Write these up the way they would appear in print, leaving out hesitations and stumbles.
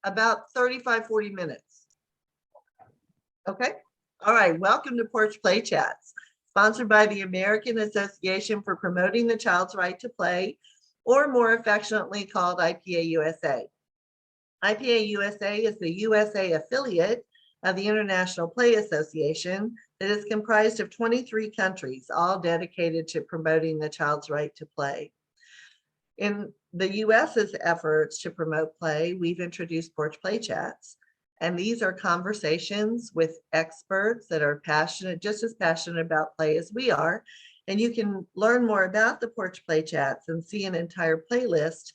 About 35, 40 minutes. Okay. All right. Welcome to Porch Play Chats, sponsored by the American Association for Promoting the Child's Right to Play, or more affectionately called IPA-USA. IPA-USA is the USA affiliate of the International Play Association that is comprised of 23 countries, all dedicated to promoting the child's right to play. In the US's efforts to promote play, we've introduced Porch Play Chats, and these are conversations with experts that are passionate, just as passionate about play as we are. And you can learn more about the Porch Play Chats and see an entire playlist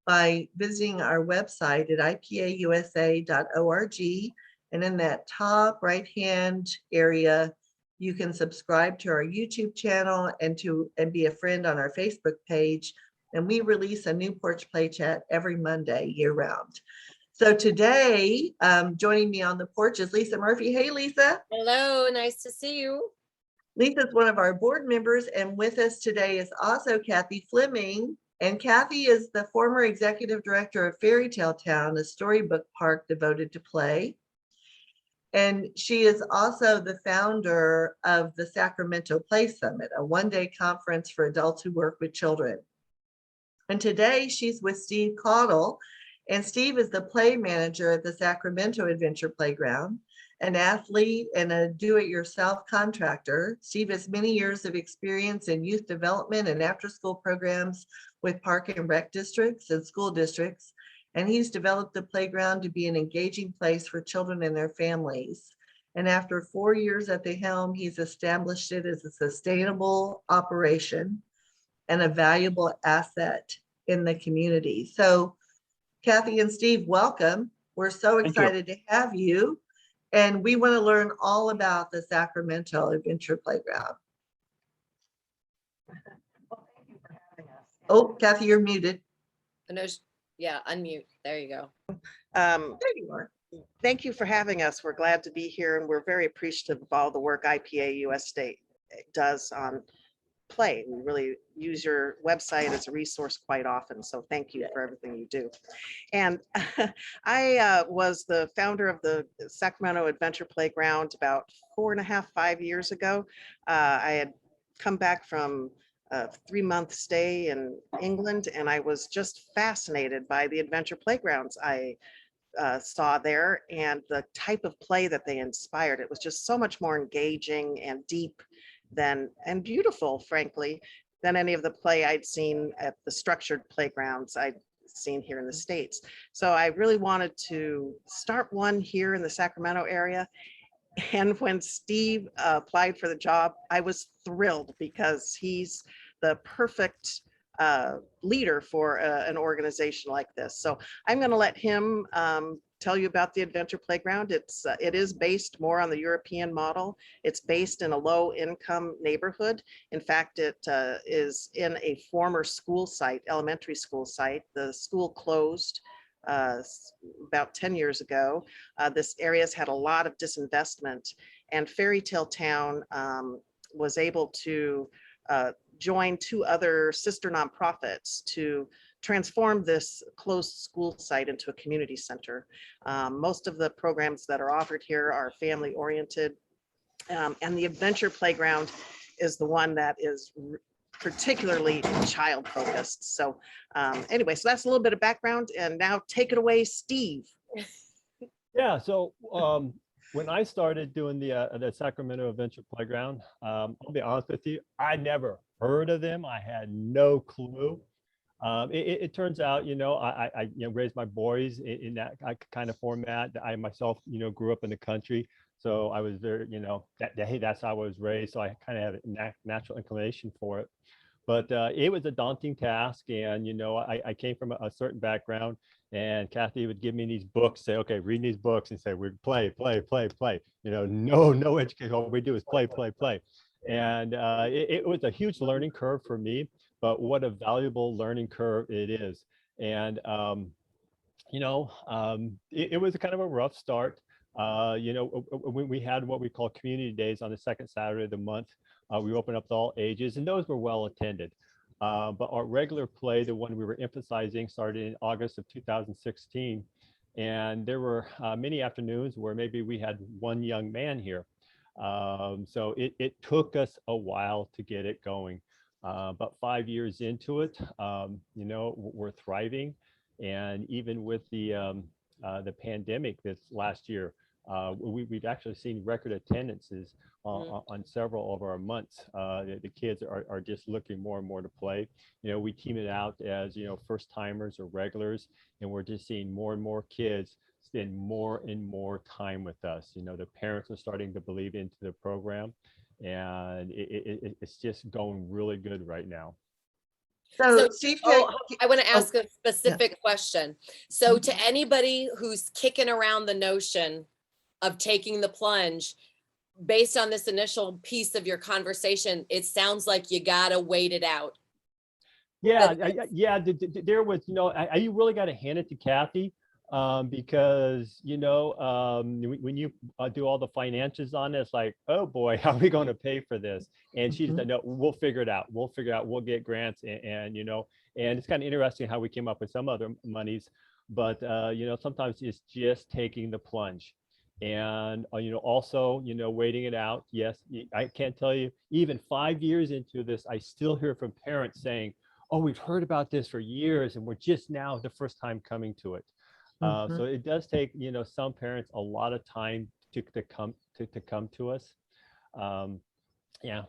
by visiting our website at IPAUSA.org. And in that top right-hand area, you can subscribe to our YouTube channel and be a friend on our Facebook page. And we release a new Porch Play Chat every Monday year-round. So today, joining me on the porch is Lisa Murphy. Hey, Lisa. Hello, nice to see you. Lisa's one of our board members, and with us today is also Kathy Fleming. And Kathy is the former executive director of Fairytale Town, a storybook park devoted to play. And she is also the founder of the Sacramento Play Summit, a one-day conference for adults who work with children. And today she's with Steve Caudle, and Steve is the play manager at the Sacramento Adventure Playground, an athlete and a do-it-yourself contractor. Steve has many years of experience in youth development and after-school programs with park and rec districts and school districts, and he's developed the playground to be an engaging place for children and their families. And after 4 years at the helm, he's established it as a sustainable operation and a valuable asset in the community. So Kathy and Steve, welcome. We're so excited to have you. And we want to learn all about the Sacramento Adventure Playground. Well, thank you for having us. Oh, Kathy, you're muted. No, yeah, unmute. There you go. There you are. Thank you for having us. We're glad to be here, and we're very appreciative of all the work IPA-USA does on play. We really use your website as a resource quite often, so thank you for everything you do. And I was the founder of the Sacramento Adventure Playground about 4.5, 5 years ago. I had come back from a 3-month stay in England, and I was just fascinated by the adventure playgrounds I saw there and the type of play that they inspired. It was just so much more engaging and deep and beautiful, frankly, than any of the play I'd seen at the structured playgrounds I'd seen here in the States. So I really wanted to start one here in the Sacramento area. And when Steve applied for the job, I was thrilled because he's the perfect leader for an organization like this. So I'm going to let him tell you about the Adventure Playground. It is based more on the European model. It's based in a low-income neighborhood. In fact, it is in a former school site, elementary school site. The school closed about 10 years ago. This area has had a lot of disinvestment, and Fairytale Town was able to join 2 other sister nonprofits to transform this closed school site into a community center. Most of the programs that are offered here are family oriented, and the Adventure Playground is the one that is particularly child focused. So anyway, so that's a little bit of background, and now take it away, Steve. Yeah, so when I started doing the Sacramento Adventure Playground, I'll be honest with you, I never heard of them. I had no clue. It turns out, I raised my boys in that kind of format. I myself, grew up in the country. So I was very, hey, that's how I was raised. So I kind of had a natural inclination for it. But it was a daunting task. And, I came from a certain background, and Kathy would give me these books, say, okay, read these books, and say, we play, play, play, play. No education. All we do is play, play, play. And it was a huge learning curve for me, but what a valuable learning curve it is. And, it was kind of a rough start. When we had what we call community days on the second Saturday of the month, we opened up to all ages, and those were well attended. But our regular play, the one we were emphasizing, started in August of 2016. And there were many afternoons where maybe we had one young man here. So it took us a while to get it going. But 5 years into it, we're thriving. And even with the pandemic this last year, we've actually seen record attendances on several of our months. The kids are just looking more and more to play. We team it out as, first timers or regulars, and we're just seeing more and more kids spend more and more time with us. The parents are starting to believe into the program, and it's just going really good right now. So, I want to ask a specific question. So to anybody who's kicking around the notion of taking the plunge, based on this initial piece of your conversation, it sounds like you gotta wait it out. Yeah, there was, you really got to hand it to Kathy, because, when you do all the finances on this, like, oh boy, how are we going to pay for this? And she said, no, we'll figure it out. We'll get grants, and it's kind of interesting how we came up with some other monies, but, sometimes it's just taking the plunge. And, also, waiting it out. Yes, I can't tell you, even 5 years into this, I still hear from parents saying, oh, we've heard about this for years, and we're just now the first time coming to it. So it does take, some parents a lot of time to come to us. Yeah.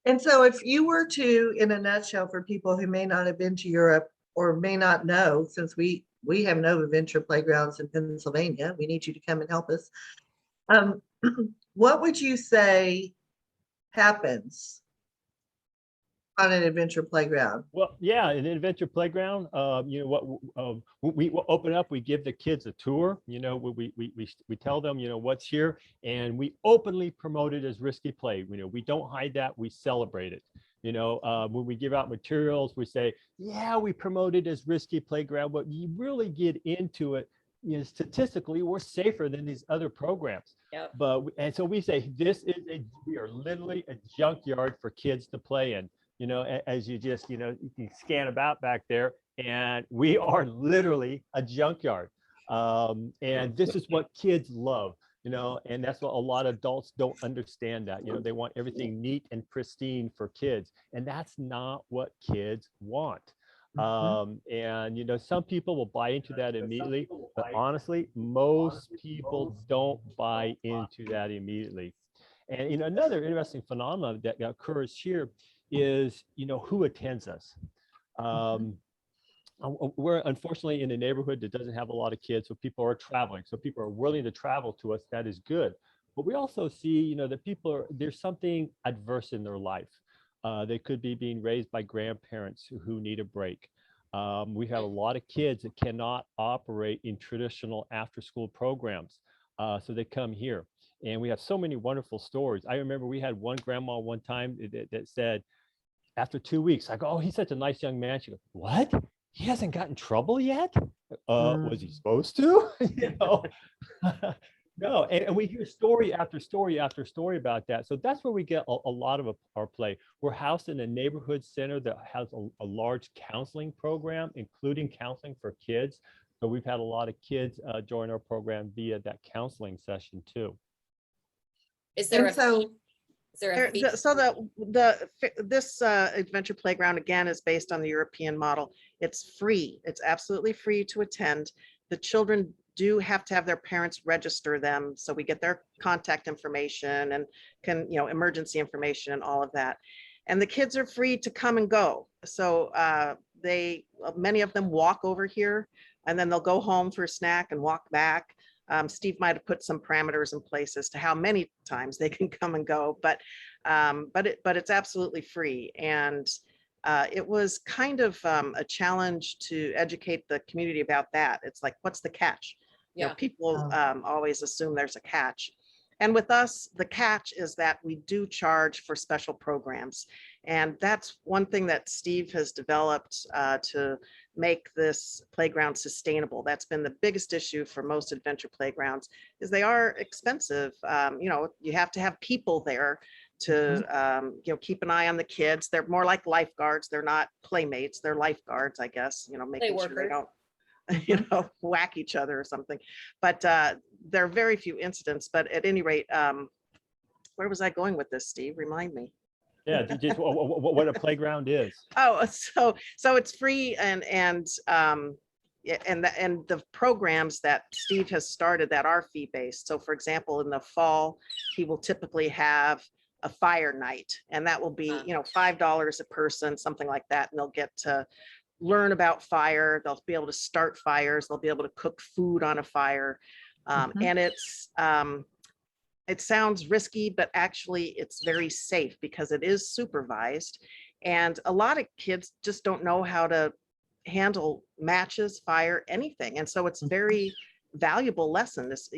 And so if you were to, in a nutshell, for people who may not have been to Europe or may not know, since we have no adventure playgrounds in Pennsylvania, we need you to come and help us. What would you say happens on an adventure playground? Well, yeah, in an adventure playground, we open up, we give the kids a tour, we tell them, what's here, and we openly promote it as risky play. We don't hide that, we celebrate it. When we give out materials, we say, yeah, we promote it as risky playground, but you really get into it, statistically, we're safer than these other programs. Yep. And so we say, we are literally a junkyard for kids to play in. As you just, you can scan about back there, and we are literally a junkyard. And this is what kids love, and that's what a lot of adults don't understand, that, they want everything neat and pristine for kids. And that's not what kids want. And, some people will buy into that immediately, but honestly, most people don't buy into that immediately. And, another interesting phenomenon that occurs here is, who attends us. We're unfortunately in a neighborhood that doesn't have a lot of kids, so people are traveling. So people are willing to travel to us. That is good. But we also see, that there's something adverse in their life. They could be being raised by grandparents who need a break. We have a lot of kids that cannot operate in traditional after-school programs. So they come here. And we have so many wonderful stories. I remember we had one grandma one time that said, after 2 weeks, I go, oh, he's such a nice young man. She goes, what? He hasn't gotten in trouble yet? Was he supposed to? No, and we hear story after story after story about that. So that's where we get a lot of our play. We're housed in a neighborhood center that has a large counseling program, including counseling for kids. So we've had a lot of kids join our program via that counseling session too. Is there This adventure playground, again, is based on the European model. It's free. It's absolutely free to attend. The children do have to have their parents register them, so we get their contact information and emergency information and all of that. And the kids are free to come and go. So many of them walk over here, and then they'll go home for a snack and walk back. Steve might have put some parameters in place as to how many times they can come and go, but it's absolutely free. And it was kind of a challenge to educate the community about that. It's like, what's the catch? Yeah. People always assume there's a catch. And with us, the catch is that we do charge for special programs. And that's one thing that Steve has developed to make this playground sustainable. That's been the biggest issue for most adventure playgrounds, is they are expensive. You have to have people there to, keep an eye on the kids. They're more like lifeguards. They're not playmates. They're lifeguards, I guess, making sure they workers. don't, whack each other or something. But there are very few incidents. But at any rate, where was I going with this, Steve? Remind me. Yeah, just what a playground is. Oh, so it's free yeah, and the programs that Steve has started that are fee-based. So for example, in the fall, he will typically have a fire night, and that will be, $5 a person, something like that. And they'll get to learn about fire. They'll be able to start fires. They'll be able to cook food on a fire. And it sounds risky, but actually it's very safe because it is supervised. And a lot of kids just don't know how to handle matches, fire, anything. And so it's very valuable lesson, this,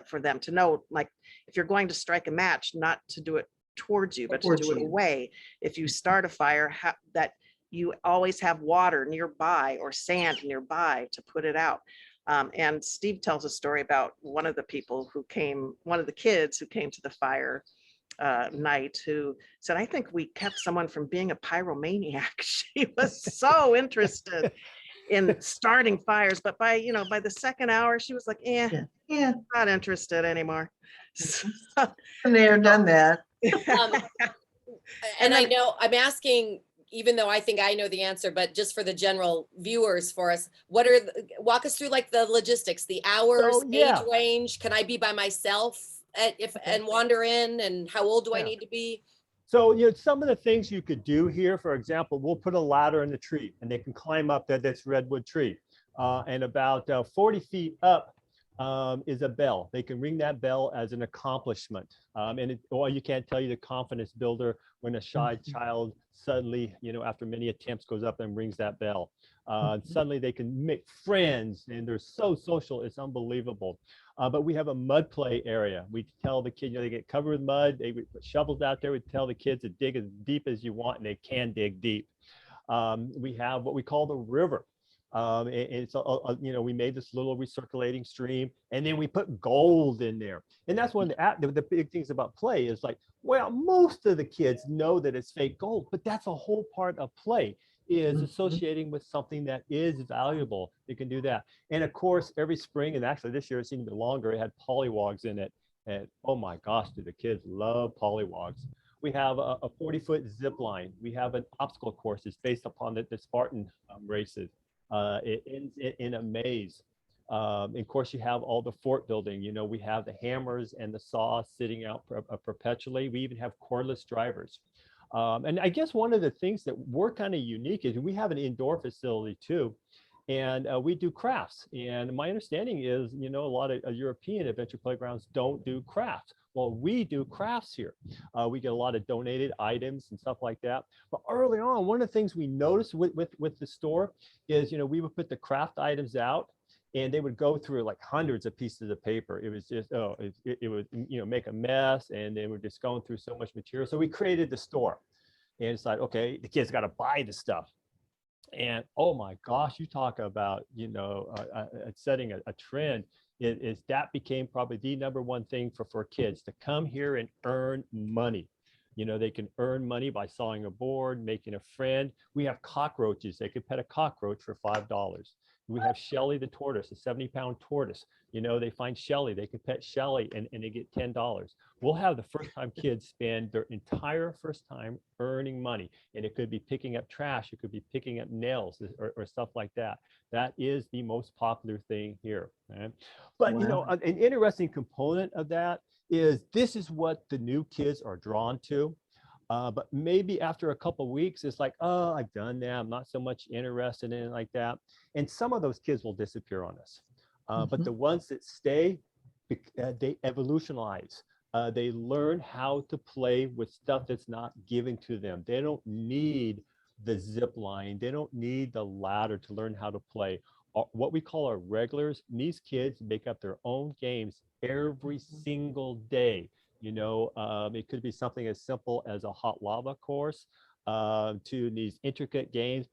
for them to know, like, if you're going to strike a match, not to do it towards you, but to do it away. If you start a fire, that you always have water nearby or sand nearby to put it out. And Steve tells a story about one of the kids who came to the fire night, who said, I think we kept someone from being a pyromaniac. She was so interested in starting fires, but by the second hour, she was like, Yeah. not interested anymore. Been there, done that. And I know I'm asking, even though I think I know the answer, but just for the general viewers for us, walk us through like the logistics, the hours, age range. Can I be by myself and wander in, and how old do I need to be? So, some of the things you could do here, for example, we'll put a ladder in the tree and they can climb up this redwood tree. And about 40 feet up is a bell. They can ring that bell as an accomplishment. You can't tell you the confidence builder when a shy child suddenly, after many attempts goes up and rings that bell. Suddenly they can make friends and they're so social, it's unbelievable. But we have a mud play area. We tell the kids, they get covered with mud, we put shovels out there, we tell the kids to dig as deep as you want, and they can dig deep. We have what we call the river. It's we made this little recirculating stream, and then we put gold in there. And that's one of the big things about play is like, well, most of the kids know that it's fake gold, but that's a whole part of play, is associating with something that is valuable. You can do that. And of course, every spring, and actually this year it seemed a bit longer, it had pollywogs in it. And oh my gosh, do the kids love pollywogs. We have a 40-foot zip line. We have an obstacle course that's based upon the Spartan races. It ends in a maze. Of course, you have all the fort building. We have the hammers and the saws sitting out perpetually. We even have cordless drivers. And I guess one of the things that we're kind of unique is we have an indoor facility too. And we do crafts. And my understanding is, a lot of European adventure playgrounds don't do crafts. Well, we do crafts here. We get a lot of donated items and stuff like that. But early on, one of the things we noticed with the store is, we would put the craft items out and they would go through like hundreds of pieces of paper. It was just, it would, make a mess, and they were just going through so much material. So we created the store, and it's like, okay, the kids got to buy the stuff. And oh my gosh, you talk about, setting a trend. Is that became probably the number one thing for kids to come here and earn money. They can earn money by sawing a board, making a friend. We have cockroaches. They could pet a cockroach for $5. We have Shelly the tortoise, a 70-pound tortoise. They find Shelly, they can pet Shelly and they get $10. We'll have the first time kids spend their entire first time earning money. And it could be picking up trash, it could be picking up nails or stuff like that. That is the most popular thing here. Right? But an interesting component of that is this is what the new kids are drawn to. But maybe after a couple of weeks, it's like, oh, I've done that. I'm not so much interested in it like that. And some of those kids will disappear on us. But the ones that stay, they evolutionize. They learn how to play with stuff that's not given to them. They don't need the zip line. They don't need the ladder to learn how to play. What we call our regulars, these kids make up their own games every single day. It could be something as simple as a hot lava course. to these intricate games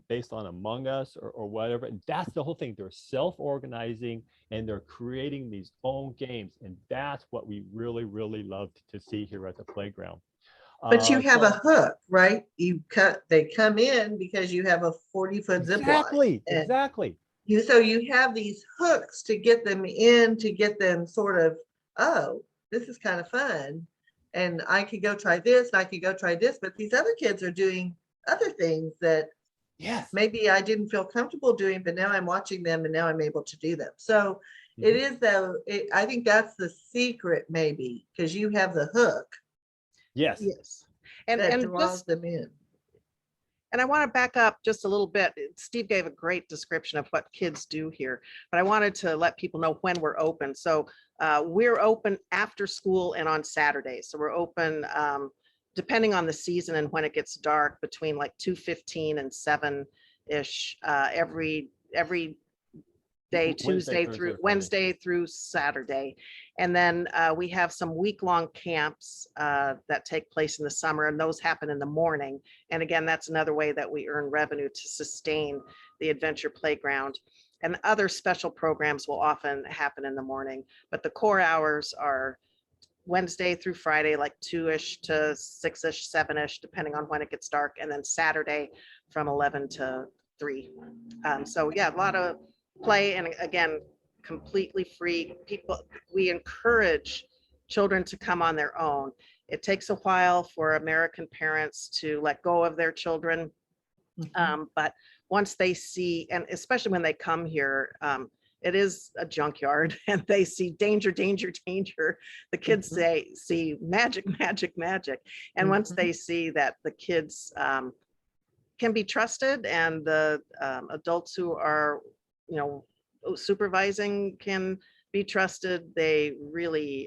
based on Among Us or whatever. And that's the whole thing. They're self-organizing and they're creating these own games. And that's what we really, really love to see here at the playground. But you have a So- hook, right? They come in because you have a 40-foot zip line. Exactly, And exactly. so you have these hooks to get them in, to get them sort of, oh, this is kind of fun. And I could go try this, and I could go try this, but these other kids are doing other things that Yes. maybe I didn't feel comfortable doing, but now I'm watching them and now I'm able to do them. So it is though, I think that's the secret maybe, because you have the hook Yes. Yes. And, that and draws just, them in. and I want to back up just a little bit. Steve gave a great description of what kids do here, but I wanted to let people know when we're open. So we're open after school and on Saturdays. So we're open depending on the season and when it gets dark, between like 2:15 and 7-ish every day, Tuesday through Wednesday through Saturday. And then we have some week-long camps that take place in the summer, and those happen in the morning. And again, that's another way that we earn revenue to sustain the Adventure Playground. And other special programs will often happen in the morning, but the core hours are Wednesday through Friday, like 2-ish to 6-ish, 7-ish, depending on when it gets dark. And then Saturday from 11 to 3. So yeah, a lot of play, and again, completely free. We encourage children to come on their own. It takes a while for American parents to let go of their children. But once they see, and especially when they come here, it is a junkyard, and they see danger, danger, danger. The kids see magic, magic, magic. And once they see that the kids can be trusted, and the adults who are, supervising can be trusted, they really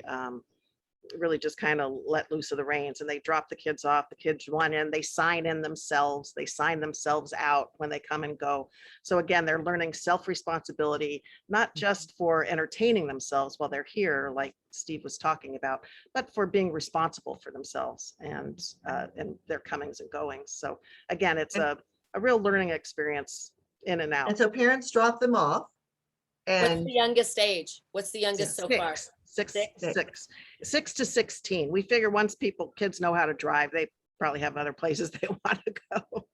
just kind of let loose of the reins, and they drop the kids off. The kids run in, they sign in themselves, they sign themselves out when they come and go. So again, they're learning self-responsibility, not just for entertaining themselves while they're here, like Steve was talking about, but for being responsible for themselves and their comings and goings. So again, it's a real learning experience in and out. And so parents drop them off. What's And the youngest age? What's the youngest so far? Six to 16. We figure once kids know how to drive, they probably have other places they want to go.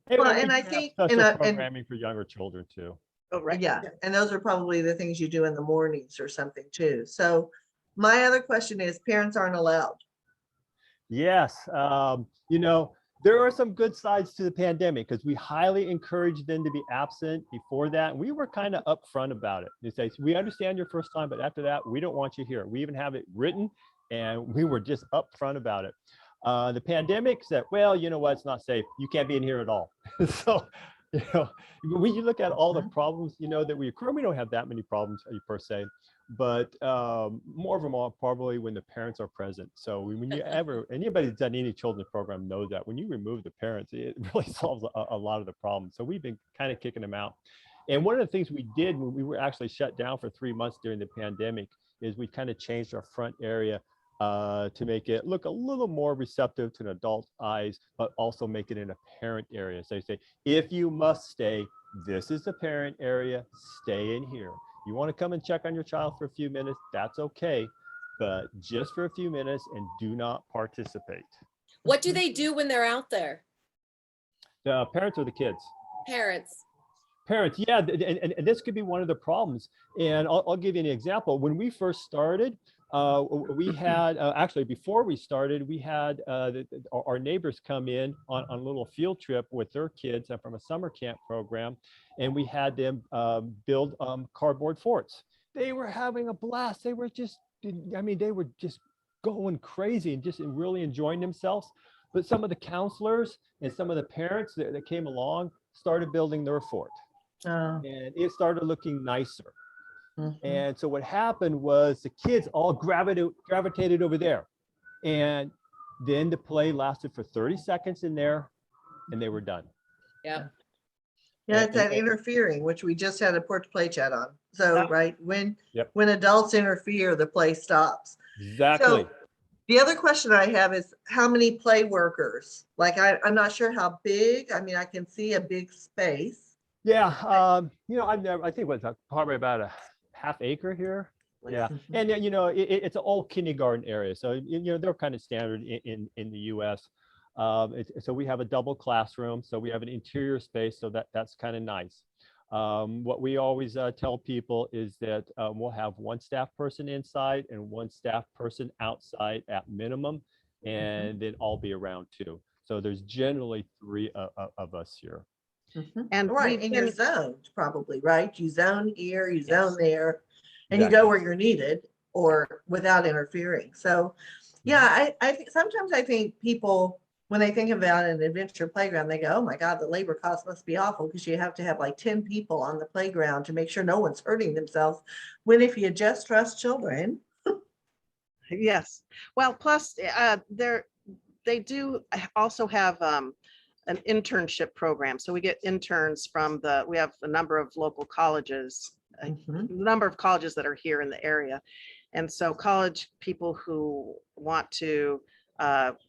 Well, and I think, special programming for younger children too. Oh, right. yeah, and those are probably the things you do in the mornings or something too. So my other question is, parents aren't allowed. Yes. There are some good sides to the pandemic, because we highly encourage them to be absent before that. And we were kind of upfront about it. They say, we understand your first time, but after that, we don't want you here. We even have it written, and we were just upfront about it. The pandemic said, well, you know what, it's not safe. You can't be in here at all. So, when you look at all the problems, that we occur, we don't have that many problems per se, but more of them are probably when the parents are present. So when anybody that's done any children's program knows that when you remove the parents, it really solves a lot of the problems. So we've been kind of kicking them out. And one of the things we did when we were actually shut down for 3 months during the pandemic is we kind of changed our front area to make it look a little more receptive to an adult's eyes, but also make it in a parent area. So they say, if you must stay, this is the parent area, stay in here. You want to come and check on your child for a few minutes, that's okay, but just for a few minutes, and do not participate. What do they do when they're out there? The parents or the kids? Parents. Parents, yeah, and this could be one of the problems. And I'll give you an example. When we first started, we had actually before we started, we had our neighbors come in on a little field trip with their kids from a summer camp program, and we had them build cardboard forts. They were having a blast. They were just, they were just going crazy and just really enjoying themselves. But some of the counselors and some of the parents that came along started building their fort. And it started looking nicer. And so what happened was the kids all gravitated over there. And then the play lasted for 30 seconds in there, and they were done. Yeah. Yeah, it's that interfering, which we just had a Porch Play Chat on. So, right, when adults interfere, the play stops. Exactly. The other question I have is how many play workers? Like, I'm not sure how big. I mean, I can see a big space. Yeah, I think what's probably about a half acre here. Yeah, Mhm. and then, it's an old kindergarten area, so they're kind of standard in the U.S. So we have a double classroom, so we have an interior space, so that's kind of nice. What we always tell people is that we'll have one staff person inside and one staff person outside at minimum, and then I'll be around too. So there's generally three of us here. And Right, we've and you're been, zoned probably, right? You zone here, you zone Yes. there, and you Exactly. go where you're needed or without interfering. So, yeah, I think sometimes I think people, when they think about an adventure playground, they go, oh my God, the labor cost must be awful because you have to have like 10 people on the playground to make sure no one's hurting themselves. When if you just trust children, yes. Well, plus they do also have an internship program. So we get interns from we have a number of local colleges, a number of colleges that are here in the area. And so college people who want to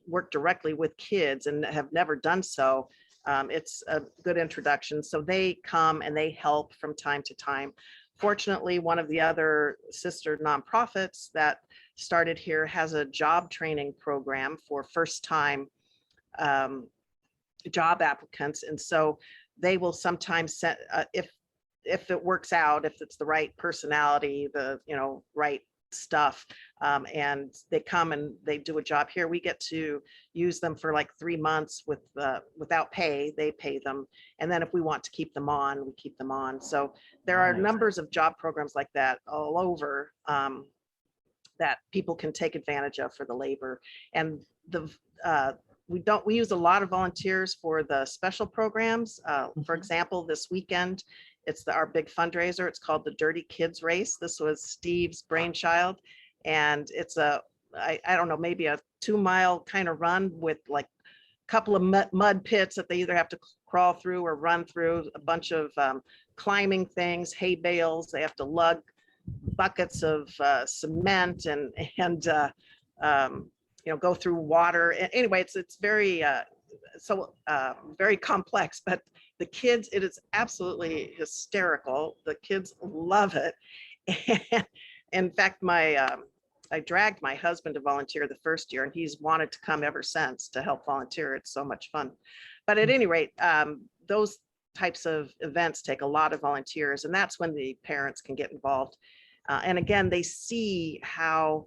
work directly with kids and have never done so, it's a good introduction. So they come and they help from time to time. Fortunately, one of the other sister nonprofits that started here has a job training program for first-time job applicants. And so they will sometimes set, if it works out, if it's the right personality, right stuff, and they come and they do a job here, we get to use them for like 3 months without pay. They pay them, and then if we want to keep them on, we keep them on. So there are Nice. numbers of job programs like that all over, that people can take advantage of for the labor. And we use a lot of volunteers for the special programs. For example, this weekend, it's our big fundraiser. It's called the Dirty Kids Race. This was Steve's brainchild. And it's I don't know, maybe a 2-mile kind of run with like a couple of mud pits that they either have to crawl through or run through, a bunch of climbing things, hay bales. They have to lug buckets of cement and go through water. Anyway, it's very very complex, but the kids, it is absolutely hysterical. The kids love it. And in fact, I dragged my husband to volunteer the first year, and he's wanted to come ever since to help volunteer. It's so much fun. But at any rate, those types of events take a lot of volunteers, and that's when the parents can get involved. And again, they see how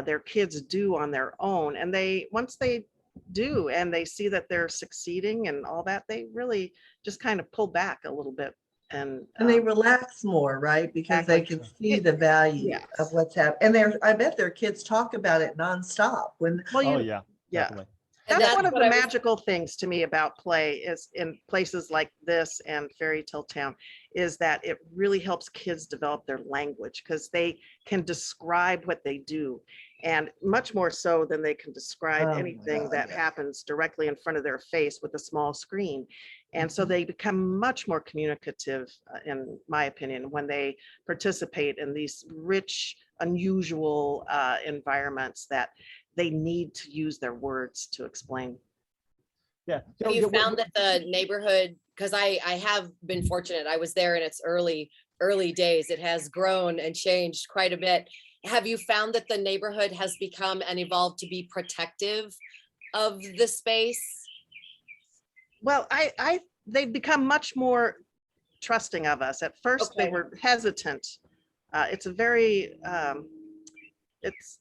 their kids do on their own. And once they do, and they see that they're succeeding and all that, they really just kind of pull back a little bit. And they relax more, right? Because they Exactly. can see the value Yes. of what's happening. And I bet their kids talk about it nonstop when, well, Oh, you, yeah, yeah. definitely. And That's one of what the I was- magical things to me about play is in places like this and Fairytale Town, is that it really helps kids develop their language because they can describe what they do, and much more so than they can describe Oh my anything God, that yeah. happens directly in front of their face with a small screen. And so they become much more communicative, in my opinion, when they participate in these rich, unusual environments that they need to use their words to explain. Yeah. Have you found that the neighborhood, because I have been fortunate, I was there in its early days, it has grown and changed quite a bit. Have you found that the neighborhood has become and evolved to be protective of the space? Well, they've become much more trusting of us. At first, they Okay. were hesitant. It's a very, it's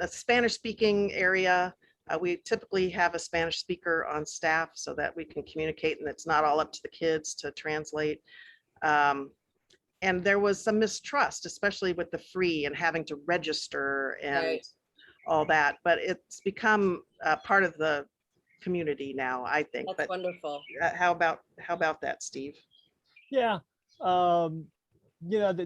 a Spanish-speaking area. We typically have a Spanish speaker on staff so that we can communicate, and it's not all up to the kids to translate. And there was some mistrust, especially with the free and having to register and Right. all that. But it's become part of the community now, I think. That's But wonderful. how about that, Steve? Yeah. This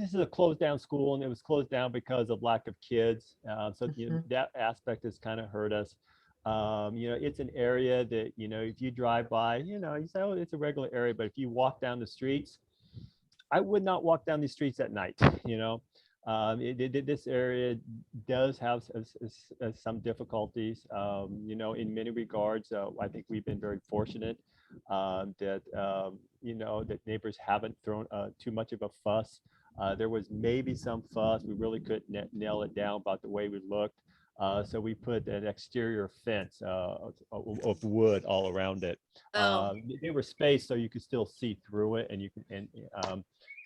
is a closed down school, and it was closed down because of lack of kids. So that aspect has kind of hurt us. It's an area that, if you drive by, you say, oh, it's a regular area. But if you walk down the streets, I would not walk down these streets at night, This area does have some difficulties. In many regards, I think we've been very fortunate that that neighbors haven't thrown too much of a fuss. There was maybe some fuss. We really couldn't nail it down about the way we looked. So we put an exterior fence of wood all around it. Oh. They were spaced so you could still see through it, and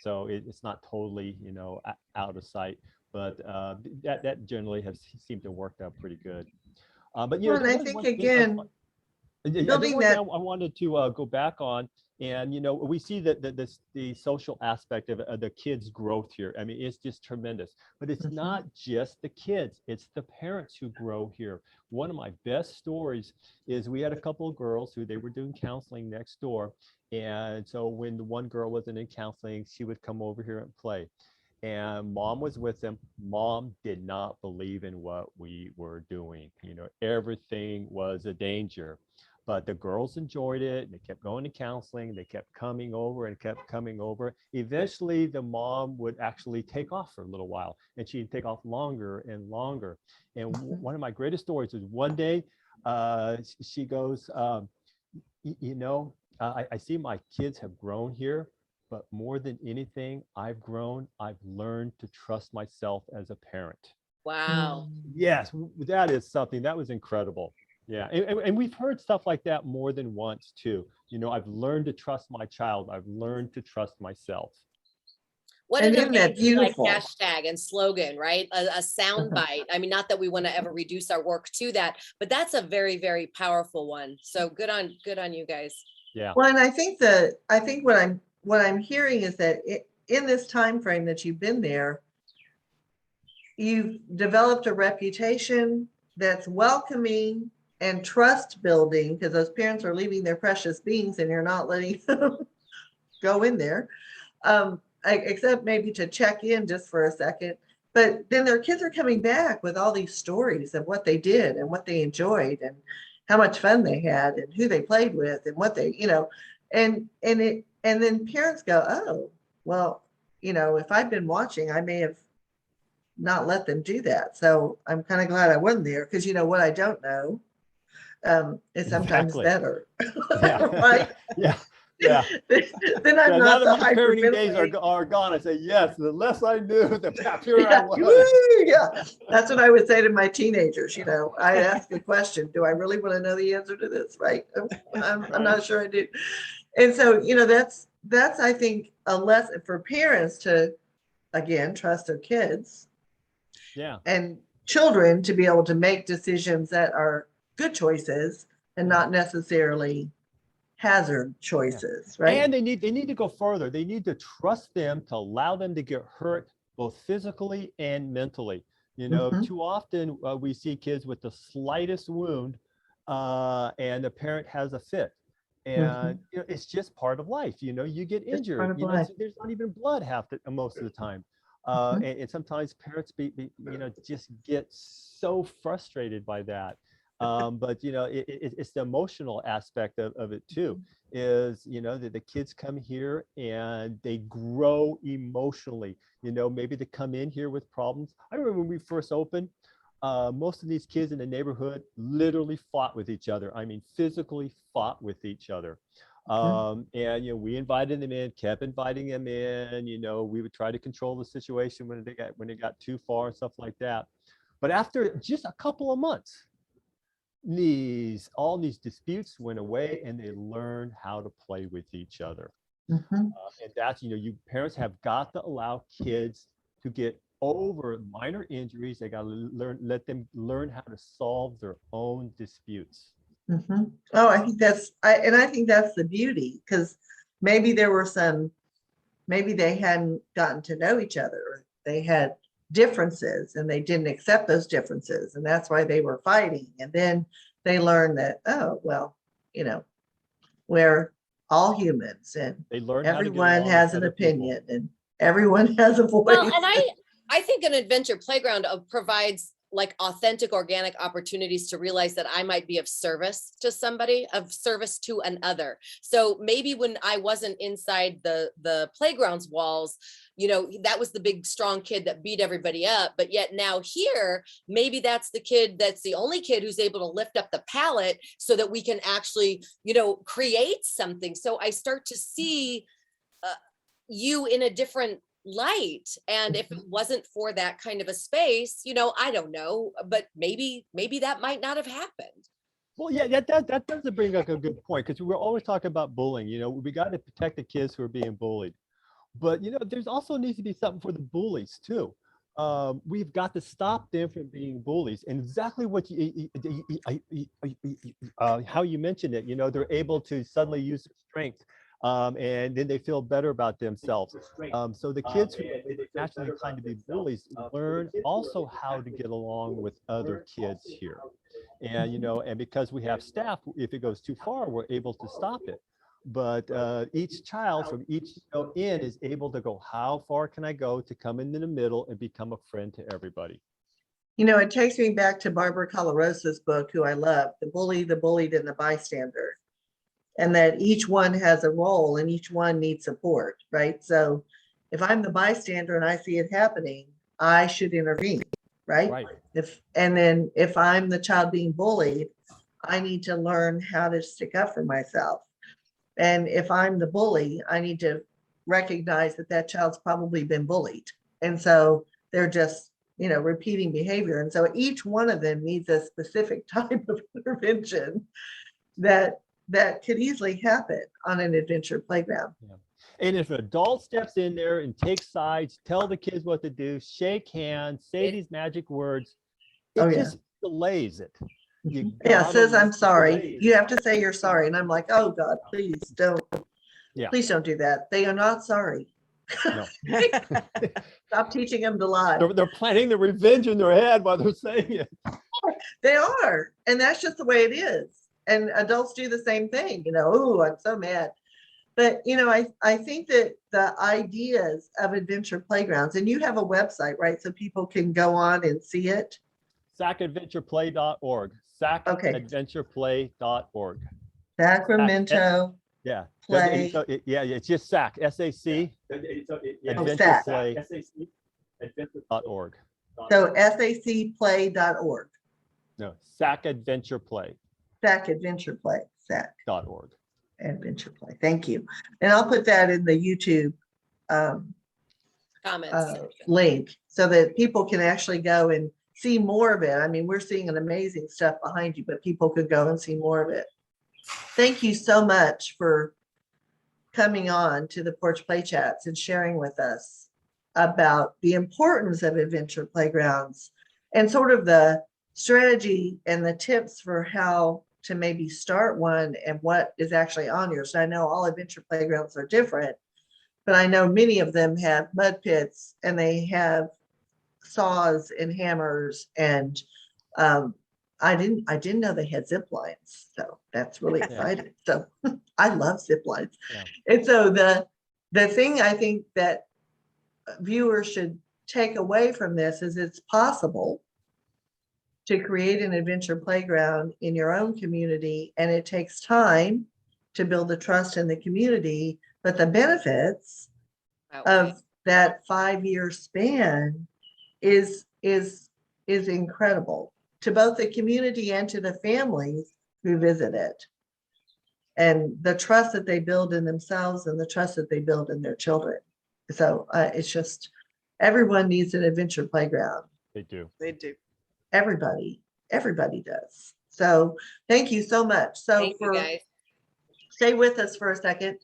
so it's not totally out of sight. But that generally has seemed to work out pretty good. But Well, and I think again, building that, I wanted to go back on. And we see that the social aspect of the kids' growth here. I mean, it's just tremendous. But it's not just the kids; it's the parents who grow here. One of my best stories is we had a couple of girls who they were doing counseling next door, and so when the one girl wasn't in counseling, she would come over here and play. And mom was with them. Mom did not believe in what we were doing. Everything was a danger. But the girls enjoyed it. They kept going to counseling. They kept coming over and kept coming over. Eventually, the mom would actually take off for a little while, and she'd take off longer and longer. And one of my greatest stories is one day she goes, I see my kids have grown here, but more than anything, I've learned to trust myself as a parent. Wow. Yes, that is something that was incredible. Yeah, and we've heard stuff like that more than once too. I've learned to trust my child. I've learned to trust myself. What And an isn't that amazing beautiful? hashtag and slogan, right? A sound bite. I mean, not that we want to ever reduce our work to that, but that's a very, very powerful one. So good on you guys. Yeah. Well, and I think what I'm hearing is that in this time frame that you've been there, you've developed a reputation that's welcoming and trust building, because those parents are leaving their precious beings and you're not letting them go in there, except maybe to check in just for a second. But then their kids are coming back with all these stories of what they did and what they enjoyed and how much fun they had and who they played with and what they, and then parents go, oh, well, if I'd been watching, I may have not let them do that. So I'm kind of glad I wasn't there, because what I don't know is sometimes Exactly. better. Yeah. Right? Yeah. Yeah. Then I'm Now not that the my parenting days hyperventilating. are gone, I say, yes, the less I knew, the happier I Yeah, was. woo, yeah, that's what I would say to my teenagers. I ask a question: do I really want to know the answer to this? Right? I'm not sure I do. And so, that's I think a lesson for parents to, again, trust their kids. Yeah. And children to be able to make decisions that are good choices and not necessarily hazard choices, right? And they need to go further. They need to trust them to allow them to get hurt both physically and mentally. Too often we see kids with the slightest wound and the parent has a fit. And it's just part of life. You get injured. So there's not even blood most of the time. And sometimes parents just get so frustrated by that. But it's the emotional aspect of it too. Is that the kids come here and they grow emotionally. Maybe they come in here with problems. I remember when we first opened, most of these kids in the neighborhood literally fought with each other. I mean, physically fought with each other. And we invited them in, kept inviting them in. We would try to control the situation when it got too far and stuff like that. But after just a couple of months, all these disputes went away and they learned how to play with each other. And that's, you parents have got to allow kids to get over minor injuries. They got to let them learn how to solve their own disputes. Oh, I think that's the beauty, because maybe they hadn't gotten to know each other, or they had differences and they didn't accept those differences, and that's why they were fighting. And then they learned that, oh, well, we're all humans and everyone has an opinion and everyone has a voice. Well, and I think an adventure playground provides like authentic, organic opportunities to realize that I might be of service to somebody, of service to another. So maybe when I wasn't inside the playground's walls, you know, that was the big, strong kid that beat everybody up. But yet now here, maybe that's the kid, that's the only kid who's able to lift up the pallet so that we can actually, you know, create something. So I start to see you in a different light. And if it wasn't for that kind of a space, you know, I don't know, but maybe that might not have happened. Well, yeah, that does bring up a good point, because we're always talking about bullying. You know, we got to protect the kids who are being bullied. But, you know, there's also needs to be something for the bullies too. We've got to stop them from being bullies. And exactly what how you mentioned it, you know, they're able to suddenly use their strength. And then they feel better about themselves. So the kids who are naturally inclined to be bullies learn also how to get along with other kids here. And, you know, and because we have staff, if it goes too far, we're able to stop it. But each child from each end is able to go, how far can I go to come into the middle and become a friend to everybody? You know, it takes me back to Barbara Colorosa's book, who I love, The Bully, the Bullied, and the Bystander. And that each one has a role and each one needs support, right? So if I'm the bystander and I see it happening, I should intervene, right? Right. And then if I'm the child being bullied, I need to learn how to stick up for myself. And if I'm the bully, I need to recognize that that child's probably been bullied. And so they're just, you know, repeating behavior. And so each one of them needs a specific type of intervention that could easily happen on an adventure playground. Yeah. And if an adult steps in there and takes sides, tell the kids what to do, shake hands, say these magic words, it just delays it. Yeah, says I'm sorry. You have to say you're sorry. And I'm like, oh God, please don't. Yeah. Please don't do that. They are not sorry. No. Stop teaching them to lie. They're planning the revenge in their head while they're saying it. They are. And that's just the way it is. And adults do the same thing, you know, oh, I'm so mad. But, you know, I think that the ideas of adventure playgrounds, and you have a website, right? So people can go on and see it. SacAdventurePlay.org. SacAdventurePlay.org. Sacramento Yeah. Play. Yeah, it's just SAC, SAC, adventureplay.org. So sacplay.org. No, SAC Adventure Play. SAC Adventure Play. .org. Adventure Play. Thank you. And I'll put that in the YouTube Comments. link so that people can actually go and see more of it. I mean, we're seeing an amazing stuff behind you, but people could go and see more of it. Thank you so much for coming on to the Porch Play Chats and sharing with us about the importance of adventure playgrounds and sort of the strategy and the tips for how to maybe start one and what is actually on yours. So I know all adventure playgrounds are different, but I know many of them have mud pits and they have saws and hammers, and I didn't know they had zip lines, so that's really exciting. So I love zip lines. Yeah. And so the thing I think that viewers should take away from this is it's possible to create an adventure playground in your own community, and it takes time to build the trust in the community, but the benefits of that 5-year span is incredible to both the community and to the families who visit it, and the trust that they build in themselves and the trust that they build in their children. So it's just, everyone needs an adventure playground. They do. They do. Everybody does. So thank you so much. So thank you guys. Stay with us for a second.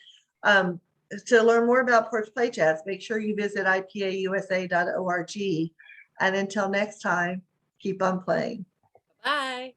To learn more about Porch Play Chats, make sure you visit IPA-USA.org. And until next time, keep on playing. Bye.